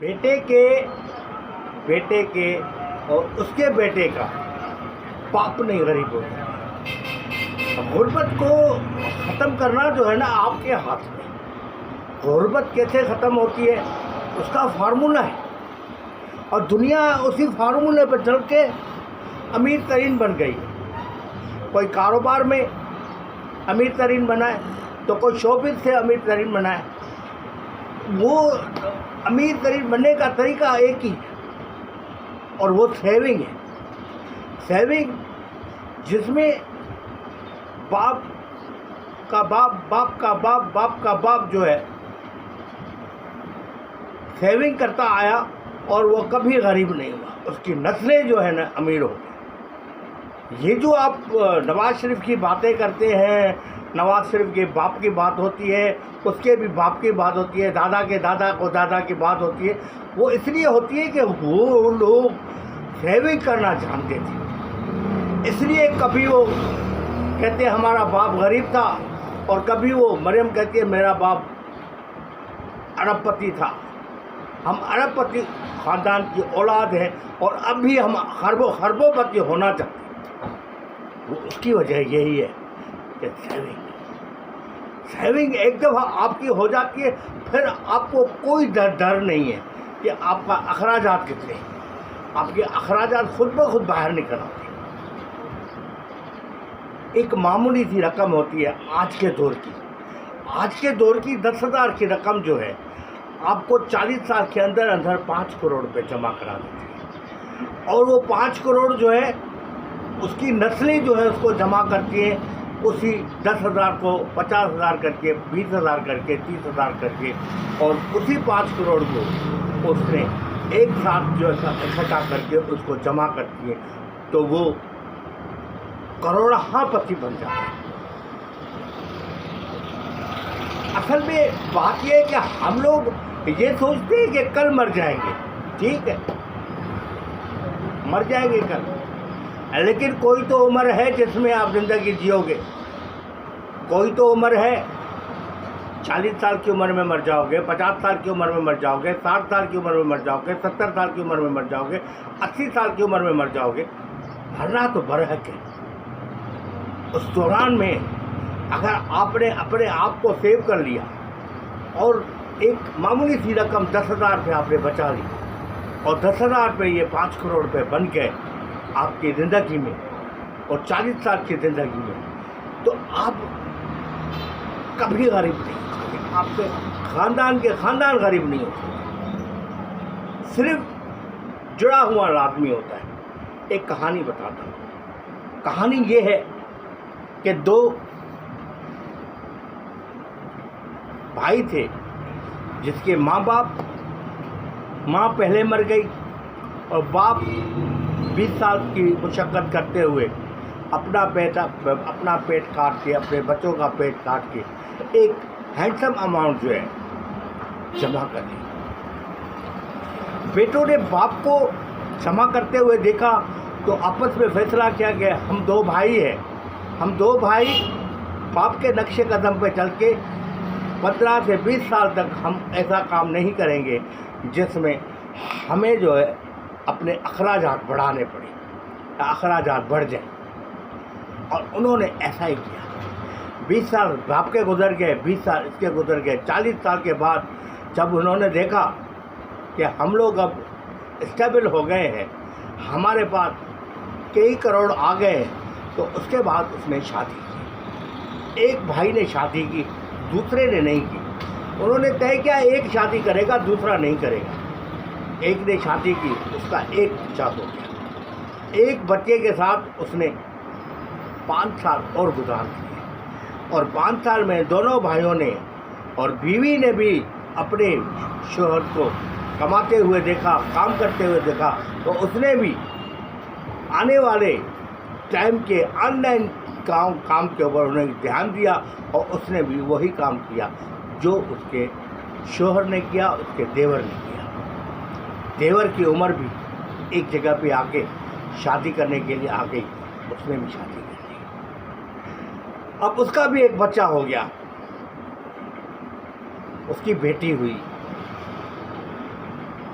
بیٹے کے اور اس کے بیٹے کا باپ نہیں غریب ہو گیا۔ غربت کو ختم کرنا جو ہے نا آپ کے ہاتھ میں۔ غربت کیسے ختم ہوتی ہے اس کا فارمولہ ہے، اور دنیا اسی فارمولے پر چل کے امیر ترین بن گئی ہے۔ کوئی کاروبار میں امیر ترین بنا ہے تو کوئی شوبز سے امیر ترین بنا ہے۔ وہ امیر ترین بننے کا طریقہ ایک ہی ہے، اور وہ سیونگ ہے۔ سیونگ جس میں باپ کا باپ، باپ کا باپ، باپ کا باپ جو ہے سیونگ کرتا آیا اور وہ کبھی غریب نہیں ہوا، اس کی نسلیں جو ہے نا امیر ہو گئی۔ یہ جو آپ نواز شریف کی باتیں کرتے ہیں، نواز شریف کے باپ کی بات ہوتی ہے، اس کے بھی باپ کی بات ہوتی ہے، دادا کے دادا کو دادا کی بات ہوتی ہے، وہ اس لیے ہوتی ہے کہ وہ لوگ سیونگ کرنا جانتے تھے۔ اس لیے کبھی وہ کہتے ہیں ہمارا باپ غریب تھا، اور کبھی وہ مریم کہتی ہے میرا باپ ارب پتی تھا۔ ہم ارب پتی خاندان کی اولاد ہیں، اور اب بھی ہم خربوں پتی ہونا چاہتے ہیں۔ اس کی وجہ یہی ہے کہ سیونگ ایک دفعہ آپ کی ہو جاتی ہے، پھر آپ کو کوئی ڈر نہیں ہے کہ آپ کا اخراجات کتنے ہیں۔ آپ کے اخراجات خود بخود باہر نکل آتے ہیں۔ ایک معمولی سی رقم ہوتی ہے آج کے دور کی 10,000 کی رقم جو ہے آپ کو 40 سال کے اندر 5 کروڑ روپے جمع کرا دیتی ہے، اور وہ 5 کروڑ جو ہے اس کی نسلیں جو ہے اس کو جمع کرتی ہیں، اسی 10,000 کو 50,000 کر کے، 20,000 کر کے، 30,000 کر کے، اور اسی 5 کروڑ کو اس نے ایک ساتھ جو ہے اکٹھا کر کے اس کو جمع کرتی ہے، تو وہ کروڑہا پتی بن جاتا ہے۔ اصل میں بات یہ ہے کہ ہم لوگ یہ سوچتے ہیں کہ کل مر جائیں گے، ٹھیک ہے، مر جائیں گے کل، لیکن کوئی تو عمر ہے جس میں آپ زندگی جیو گے۔ کوئی تو عمر ہے، 40 سال کی عمر میں مر جاؤ گے، 50 سال کی عمر میں مر جاؤ گے، 60 سال کی عمر میں مر جاؤ گے، 70 سال کی عمر میں مر جاؤ گے، 80 سال کی عمر میں مر جاؤ گے۔ مرنا تو برحق ہے۔ اس دوران میں اگر آپ نے اپنے آپ کو سیو کر لیا، اور ایک معمولی سی رقم 10,000 پہ آپ نے بچا لی، اور 10,000 پہ یہ 5 کروڑ روپے بن گئے آپ کی زندگی میں، اور 40 سال کی زندگی میں، تو آپ کبھی غریب نہیں ہو سکتے۔ آپ کے خاندان غریب نہیں ہو سکتے، صرف جڑا ہوا آدمی ہوتا ہے۔ ایک کہانی بتاتا ہوں۔ کہانی یہ ہے کہ 2 بھائی تھے، جس کے ماں پہلے مر گئی، اور باپ 20 سال کی مشقت کرتے ہوئے اپنا پیٹ کاٹ کے، اپنے بچوں کا پیٹ کاٹ کے ایک ہینڈسم اماؤنٹ جو ہے جمع کر لی۔ بیٹوں نے باپ کو جمع کرتے ہوئے دیکھا تو آپس میں فیصلہ کیا کہ ہم 2 بھائی ہیں، ہم 2 بھائی باپ کے نقش قدم پہ چل کے 15 سے 20 سال تک ہم ایسا کام نہیں کریں گے جس میں ہمیں جو ہے اپنے اخراجات بڑھانے پڑیں، یا اخراجات بڑھ جائیں۔ اور انہوں نے ایسا ہی کیا۔ 20 سال باپ کے گزر گئے، 20 سال اس کے گزر گئے، 40 سال کے بعد جب انہوں نے دیکھا کہ ہم لوگ اب اسٹیبل ہو گئے ہیں، ہمارے پاس کئی کروڑ آ گئے ہیں، تو اس کے بعد اس نے شادی کی۔ ایک بھائی نے شادی کی، دوسرے نے نہیں کی۔ انہوں نے طے کیا ایک شادی کرے گا، دوسرا نہیں کرے گا۔ ایک نے شادی کی، اس کا ایک بچہ ہو گیا۔ ایک بچے کے ساتھ اس نے 5 سال اور گزار دیے، اور 5 سال میں دونوں بھائیوں نے اور بیوی نے بھی اپنے شوہر کو کماتے ہوئے دیکھا، کام کرتے ہوئے دیکھا، تو اس نے بھی آنے والے ٹائم کے آن لائن کام کے اوپر انہیں دھیان دیا، اور اس نے بھی وہی کام کیا جو اس کے شوہر نے کیا، اس کے دیور نے کیا۔ دیور کی عمر بھی ایک جگہ پہ آ کے شادی کرنے کے لیے آ گئی، اس نے بھی شادی کر لی۔ اب اس کا بھی ایک بچہ ہو گیا، اس کی بیٹی ہوئی۔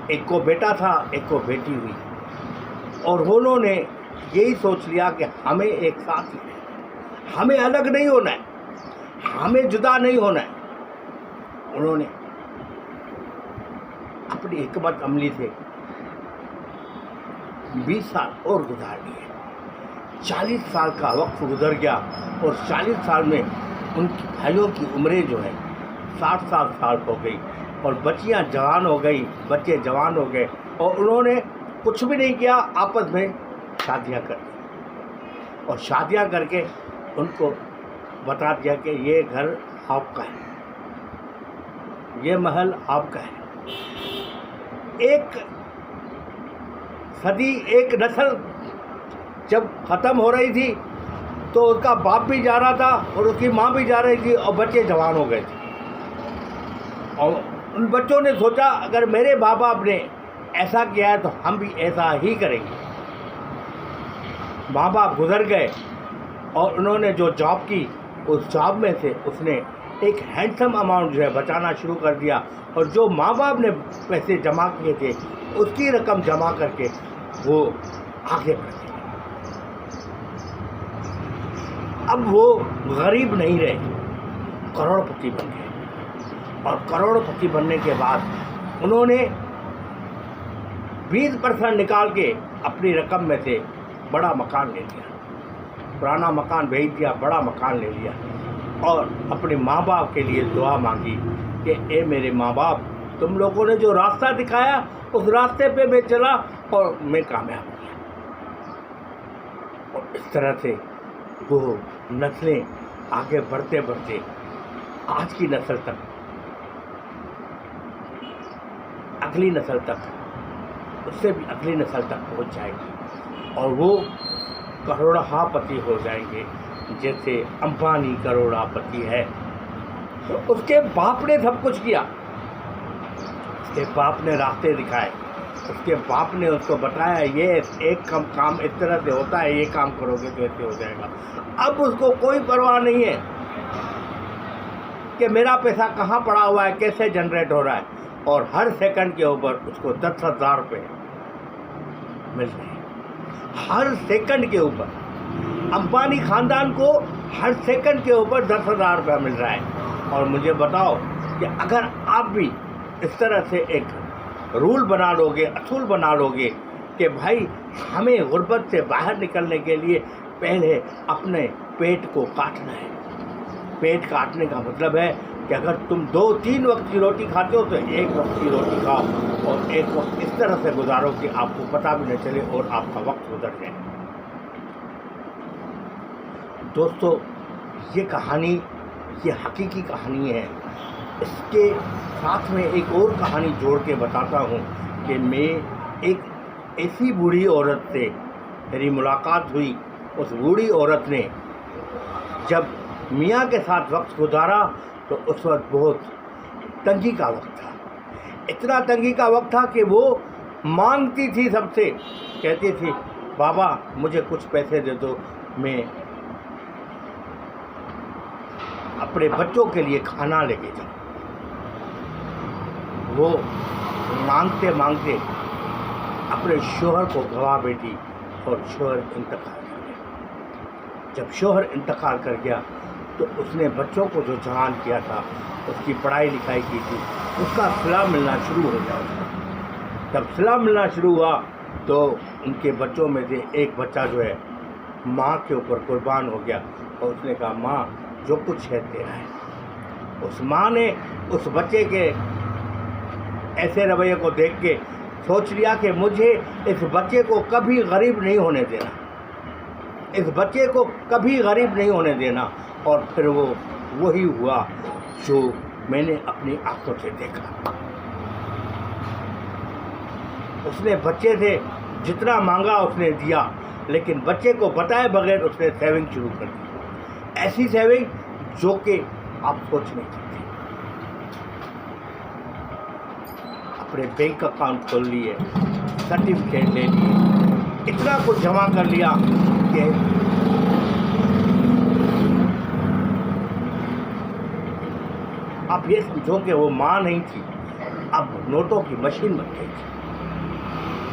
ایک کو بیٹا تھا ایک کو بیٹی ہوئی، اور انہوں نے یہی سوچ لیا کہ ہمیں ایک ساتھ ہی ہے، ہمیں الگ نہیں ہونا ہے، ہمیں جدا نہیں ہونا ہے۔ انہوں نے اپنی حکمت عملی سے 20 سال اور گزار دیے، 40 سال کا وقت گزر گیا، اور 40 سال میں ان کی بھائیوں کی عمریں جو ہیں 60 سال ہو گئی، اور بچیاں جوان ہو گئی، بچے جوان ہو گئے، اور انہوں نے کچھ بھی نہیں کیا، آپس میں شادیاں کر دی، اور شادیاں کر کے ان کو بتا دیا کہ یہ گھر آپ کا ہے، یہ محل آپ کا ہے۔ ایک صدی، ایک نسل جب ختم ہو رہی تھی تو اس کا باپ بھی جا رہا تھا اور اس کی ماں بھی جا رہی تھی، اور بچے جوان ہو گئے تھے، اور ان بچوں نے سوچا اگر میرے ماں باپ نے ایسا کیا ہے تو ہم بھی ایسا ہی کریں گے۔ ماں باپ گزر گئے، اور انہوں نے جو جاب کی اس جاب میں سے اس نے ایک ہینڈسم اماؤنٹ جو ہے بچانا شروع کر دیا، اور جو ماں باپ نے پیسے جمع کیے تھے اس کی رقم جمع کر کے وہ آگے بڑھ گئے۔ اب وہ غریب نہیں رہے، کروڑ پتی بن گئے، اور کروڑ پتی بننے کے بعد انہوں نے 20% نکال کے اپنی رقم میں سے بڑا مکان لے لیا، پرانا مکان بیچ دیا، بڑا مکان لے لیا، اور اپنے ماں باپ کے لیے دعا مانگی کہ اے میرے ماں باپ، تم لوگوں نے جو راستہ دکھایا اس راستے پہ میں چلا اور میں کامیاب ہو گیا۔ اور اس طرح سے وہ نسلیں آگے بڑھتے بڑھتے آج کی نسل تک، اگلی نسل تک، اس سے بھی اگلی نسل تک پہنچ جائے گی، اور وہ کروڑا پتی ہو جائیں گے، جیسے امبانی کروڑا پتی ہے۔ اس کے باپ نے سب کچھ کیا، اس کے باپ نے راستے دکھائے، اس کے باپ نے اس کو بتایا یہ ایک کام اس طرح سے ہوتا ہے، یہ کام کرو گے تو ایسے ہو جائے گا۔ اب اس کو کوئی پرواہ نہیں ہے کہ میرا پیسہ کہاں پڑا ہوا ہے، کیسے جنریٹ ہو رہا ہے، اور ہر سیکنڈ کے اوپر اس کو 10,000 روپے مل رہے ہیں، ہر سیکنڈ کے اوپر۔ امبانی خاندان کو ہر سیکنڈ کے اوپر 10,000 روپیہ مل رہا ہے۔ اور مجھے بتاؤ کہ اگر آپ بھی اس طرح سے ایک رول بنا لو گے، اصول بنا لو گے کہ بھائی ہمیں غربت سے باہر نکلنے کے لیے پہلے اپنے پیٹ کو کاٹنا ہے۔ پیٹ کاٹنے کا مطلب ہے کہ اگر تم 2-3 وقت کی روٹی کھاتے ہو تو 1 وقت کی روٹی کھاؤ، اور 1 وقت اس طرح سے گزارو کہ آپ کو پتہ بھی نہ چلے اور آپ کا وقت گزر جائے۔ دوستو، یہ کہانی، یہ حقیقی کہانی ہے۔ اس کے ساتھ میں ایک اور کہانی جوڑ کے بتاتا ہوں کہ میں ایک ایسی بوڑھی عورت سے میری ملاقات ہوئی۔ اس بوڑھی عورت نے جب میاں کے ساتھ وقت گزارا تو اس وقت بہت تنگی کا وقت تھا، اتنا تنگی کا وقت تھا کہ وہ مانگتی تھی سب سے، کہتی تھی بابا مجھے کچھ پیسے دے دو، میں اپنے بچوں کے لیے کھانا لے کے جاؤں۔ وہ مانگتے مانگتے اپنے شوہر کو گوا بیٹھی، اور شوہر انتقال کر گیا۔ جب شوہر انتقال کر گیا تو اس نے بچوں کو جو جوان کیا تھا، اس کی پڑھائی لکھائی کی تھی، اس کا صلہ ملنا شروع ہو گیا۔ جب صلہ ملنا شروع ہوا تو ان کے بچوں میں سے ایک بچہ جو ہے ماں کے اوپر قربان ہو گیا، اور اس نے کہا ماں جو کچھ ہے تیرا ہے۔ اس ماں نے اس بچے کے ایسے رویے کو دیکھ کے سوچ لیا کہ مجھے اس بچے کو کبھی غریب نہیں ہونے دینا، اس بچے کو کبھی غریب نہیں ہونے دینا۔ اور پھر وہ وہی ہوا جو میں نے اپنی آنکھوں سے دیکھا۔ اس نے بچے سے جتنا مانگا اس نے دیا، لیکن بچے کو بتائے بغیر اس نے سیونگ شروع کر دی، ایسی سیونگ جو کہ آپ سوچ نہیں سکتے۔ اپنے بینک اکاؤنٹ کھول لیے، سرٹیفکیٹ لے لیے، اتنا کچھ جمع کر لیا کہ آپ یہ سمجھو کہ وہ ماں نہیں تھی، اب نوٹوں کی مشین بن گئی تھی۔